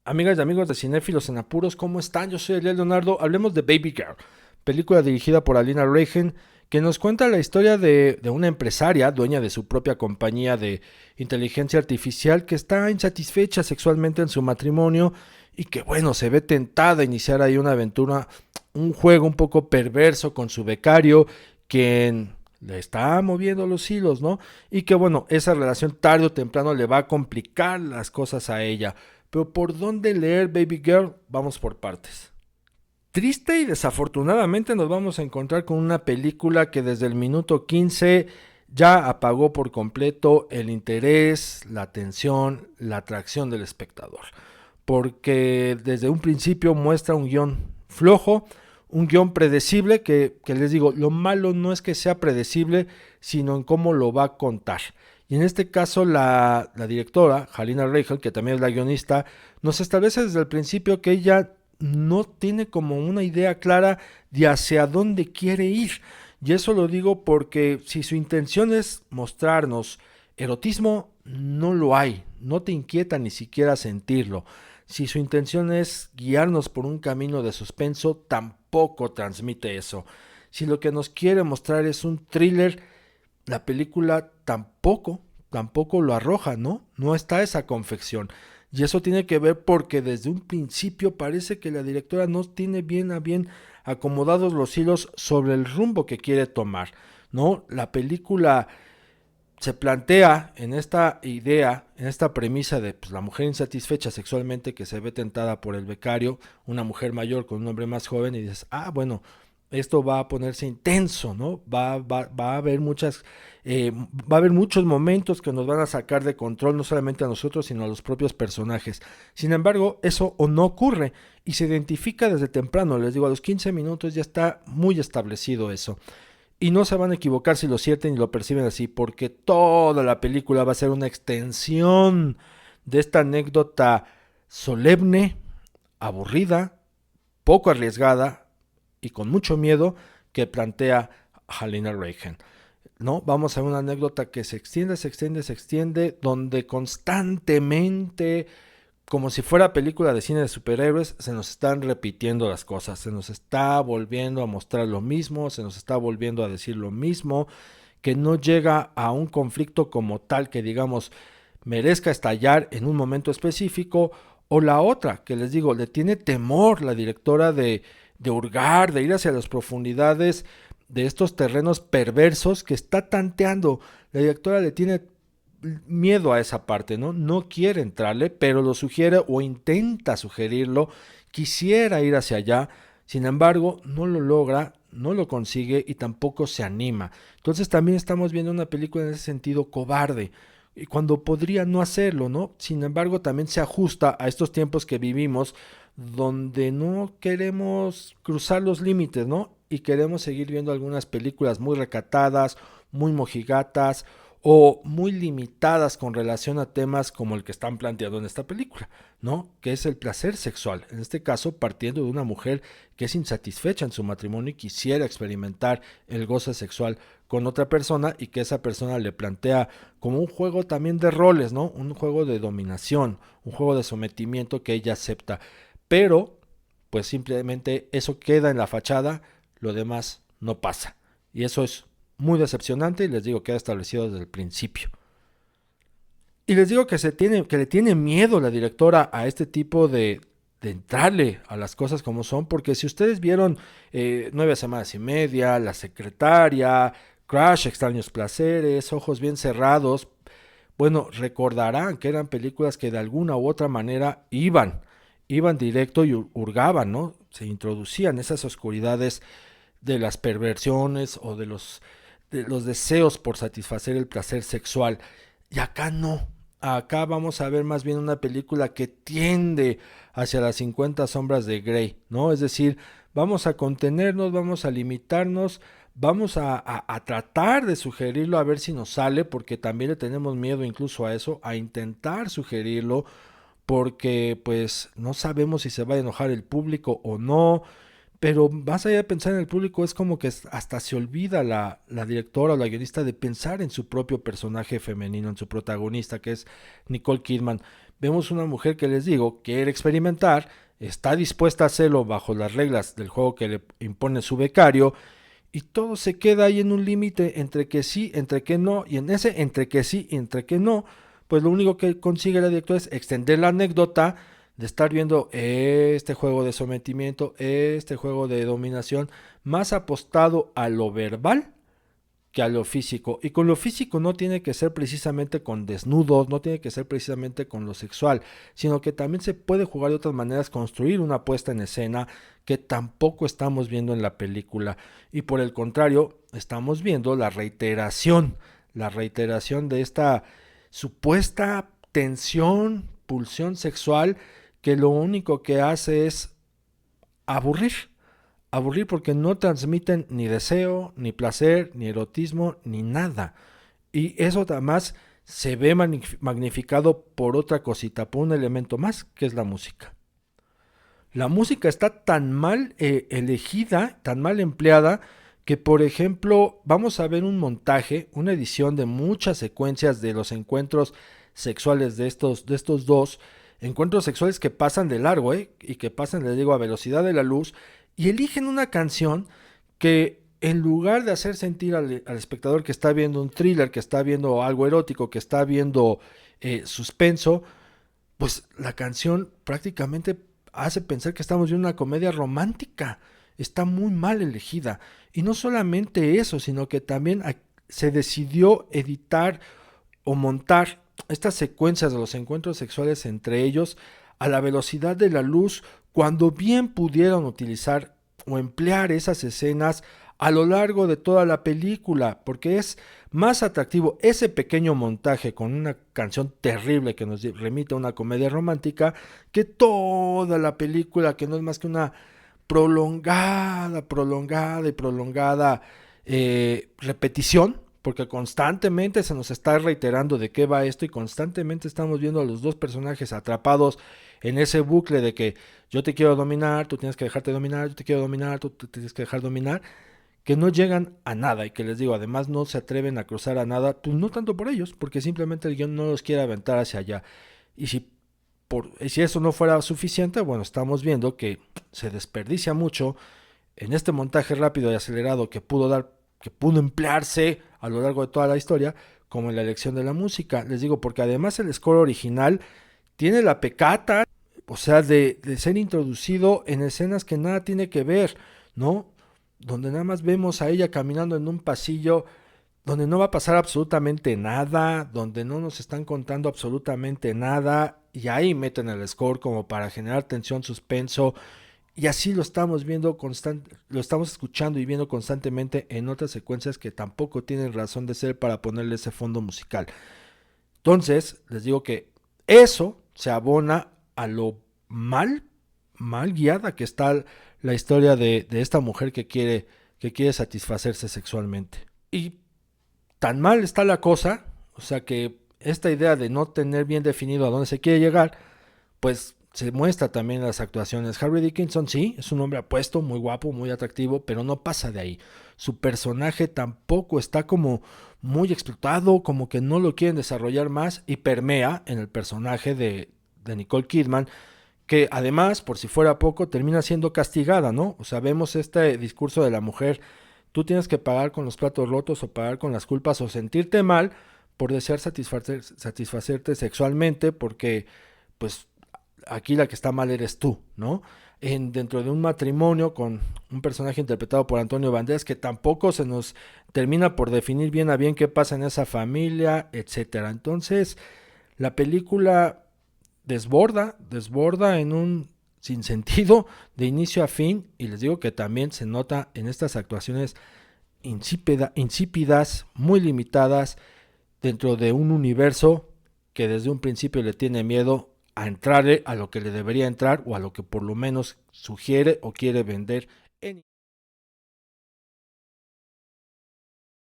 Amigas y amigos de Cinéfilos en Apuros, ¿cómo están? Yo soy Eliel Leonardo. Hablemos de Baby Girl, película dirigida por Alina Reichen, que nos cuenta la historia de una empresaria, dueña de su propia compañía de inteligencia artificial, que está insatisfecha sexualmente en su matrimonio y que, bueno, se ve tentada a iniciar ahí una aventura, un juego un poco perverso con su becario, quien le está moviendo los hilos, ¿no? Y que, bueno, esa relación tarde o temprano le va a complicar las cosas a ella. Pero ¿por dónde leer Baby Girl? Vamos por partes. Triste y desafortunadamente nos vamos a encontrar con una película que desde el minuto 15 ya apagó por completo el interés, la atención, la atracción del espectador. Porque desde un principio muestra un guión flojo, un guión predecible que les digo, lo malo no es que sea predecible, sino en cómo lo va a contar. Y en este caso la directora, Halina Reichel, que también es la guionista, nos establece desde el principio que ella no tiene como una idea clara de hacia dónde quiere ir. Y eso lo digo porque si su intención es mostrarnos erotismo, no lo hay, no te inquieta ni siquiera sentirlo. Si su intención es guiarnos por un camino de suspenso, tampoco transmite eso. Si lo que nos quiere mostrar es un thriller, la película tampoco lo arroja, ¿no? No está esa confección. Y eso tiene que ver porque desde un principio parece que la directora no tiene bien a bien acomodados los hilos sobre el rumbo que quiere tomar, ¿no? La película se plantea en esta idea, en esta premisa de pues, la mujer insatisfecha sexualmente que se ve tentada por el becario, una mujer mayor con un hombre más joven, y dices, bueno, esto va a ponerse intenso, ¿no? Va a haber va a haber muchos momentos que nos van a sacar de control, no solamente a nosotros, sino a los propios personajes. Sin embargo, eso o no ocurre y se identifica desde temprano, les digo, a los 15 minutos ya está muy establecido eso. Y no se van a equivocar si lo sienten y lo perciben así, porque toda la película va a ser una extensión de esta anécdota solemne, aburrida, poco arriesgada y con mucho miedo que plantea Halina Reichen. ¿No? Vamos a ver una anécdota que se extiende, donde constantemente, como si fuera película de cine de superhéroes, se nos están repitiendo las cosas, se nos está volviendo a mostrar lo mismo, se nos está volviendo a decir lo mismo, que no llega a un conflicto como tal que digamos merezca estallar en un momento específico, o la otra, que les digo, le tiene temor la directora de hurgar, de ir hacia las profundidades de estos terrenos perversos que está tanteando. La directora le tiene miedo a esa parte, ¿no? No quiere entrarle, pero lo sugiere o intenta sugerirlo, quisiera ir hacia allá, sin embargo, no lo logra, no lo consigue y tampoco se anima. Entonces también estamos viendo una película en ese sentido cobarde, y cuando podría no hacerlo, ¿no? Sin embargo, también se ajusta a estos tiempos que vivimos, donde no queremos cruzar los límites, ¿no? Y queremos seguir viendo algunas películas muy recatadas, muy mojigatas o muy limitadas con relación a temas como el que están planteando en esta película, ¿no? Que es el placer sexual. En este caso, partiendo de una mujer que es insatisfecha en su matrimonio y quisiera experimentar el goce sexual con otra persona y que esa persona le plantea como un juego también de roles, ¿no? Un juego de dominación, un juego de sometimiento que ella acepta. Pero, pues simplemente eso queda en la fachada, lo demás no pasa. Y eso es muy decepcionante y les digo que queda establecido desde el principio. Y les digo que le tiene miedo la directora a este tipo de entrarle a las cosas como son, porque si ustedes vieron 9 semanas y media, La Secretaria, Crash, Extraños Placeres, Ojos Bien Cerrados, bueno, recordarán que eran películas que de alguna u otra manera iban directo y hurgaban, ¿no? Se introducían esas oscuridades de las perversiones o de los deseos por satisfacer el placer sexual. Y acá no. Acá vamos a ver más bien una película que tiende hacia las 50 sombras de Grey, ¿no? Es decir, vamos a contenernos, vamos a limitarnos, vamos a tratar de sugerirlo a ver si nos sale, porque también le tenemos miedo incluso a eso, a intentar sugerirlo, porque pues no sabemos si se va a enojar el público o no, pero más allá de pensar en el público es como que hasta se olvida la directora o la guionista de pensar en su propio personaje femenino, en su protagonista que es Nicole Kidman. vemos una mujer que les digo, quiere experimentar, está dispuesta a hacerlo bajo las reglas del juego que le impone su becario, y todo se queda ahí en un límite entre que sí, entre que no, y en ese entre que sí y entre que no, pues lo único que consigue la directora es extender la anécdota de estar viendo este juego de sometimiento, este juego de dominación, más apostado a lo verbal que a lo físico. Y con lo físico no tiene que ser precisamente con desnudos, no tiene que ser precisamente con lo sexual, sino que también se puede jugar de otras maneras, construir una puesta en escena que tampoco estamos viendo en la película. Y por el contrario, estamos viendo la reiteración de esta supuesta tensión, pulsión sexual, que lo único que hace es aburrir. Aburrir porque no transmiten ni deseo, ni placer, ni erotismo, ni nada. Y eso además se ve magnificado por otra cosita, por un elemento más, que es la música. La música está tan mal elegida, tan mal empleada, que por ejemplo vamos a ver un montaje, una edición de muchas secuencias de los encuentros sexuales de estos dos, encuentros sexuales que pasan de largo, y que pasan, les digo, a velocidad de la luz, y eligen una canción que en lugar de hacer sentir al espectador que está viendo un thriller, que está viendo algo erótico, que está viendo suspenso, pues la canción prácticamente hace pensar que estamos viendo una comedia romántica. Está muy mal elegida. Y no solamente eso, sino que también se decidió editar o montar estas secuencias de los encuentros sexuales entre ellos a la velocidad de la luz, cuando bien pudieron utilizar o emplear esas escenas a lo largo de toda la película, porque es más atractivo ese pequeño montaje con una canción terrible que nos remite a una comedia romántica, que toda la película, que no es más que una prolongada repetición, porque constantemente se nos está reiterando de qué va esto, y constantemente estamos viendo a los dos personajes atrapados en ese bucle de que yo te quiero dominar, tú tienes que dejarte dominar, yo te quiero dominar, tú te tienes que dejar dominar, que no llegan a nada, y que les digo, además no se atreven a cruzar a nada, pues no tanto por ellos, porque simplemente el guión no los quiere aventar hacia allá. Y si eso no fuera suficiente, bueno, estamos viendo que se desperdicia mucho en este montaje rápido y acelerado que pudo emplearse a lo largo de toda la historia, como en la elección de la música. Les digo, porque además el score original tiene la pecata, o sea, de ser introducido en escenas que nada tiene que ver, ¿no? Donde nada más vemos a ella caminando en un pasillo donde no va a pasar absolutamente nada, donde no nos están contando absolutamente nada, y ahí meten el score como para generar tensión, suspenso, y así lo estamos viendo lo estamos escuchando y viendo constantemente en otras secuencias que tampoco tienen razón de ser para ponerle ese fondo musical. Entonces, les digo que eso se abona a lo mal guiada que está la historia de esta mujer que quiere satisfacerse sexualmente. Y tan mal está la cosa, o sea que esta idea de no tener bien definido a dónde se quiere llegar, pues se muestra también en las actuaciones. Harry Dickinson sí, es un hombre apuesto, muy guapo, muy atractivo, pero no pasa de ahí. Su personaje tampoco está como muy explotado, como que no lo quieren desarrollar más, y permea en el personaje de Nicole Kidman, que además, por si fuera poco, termina siendo castigada, ¿no? O sea, vemos este discurso de la mujer: tú tienes que pagar con los platos rotos, o pagar con las culpas, o sentirte mal por desear satisfacerte sexualmente, porque pues aquí la que está mal eres tú, ¿no? Dentro de un matrimonio con un personaje interpretado por Antonio Banderas, que tampoco se nos termina por definir bien a bien qué pasa en esa familia, etcétera. Entonces, la película desborda en un sinsentido de inicio a fin, y les digo que también se nota en estas actuaciones insípidas, muy limitadas, dentro de un universo que desde un principio le tiene miedo a entrarle a lo que le debería entrar, o a lo que por lo menos sugiere o quiere vender en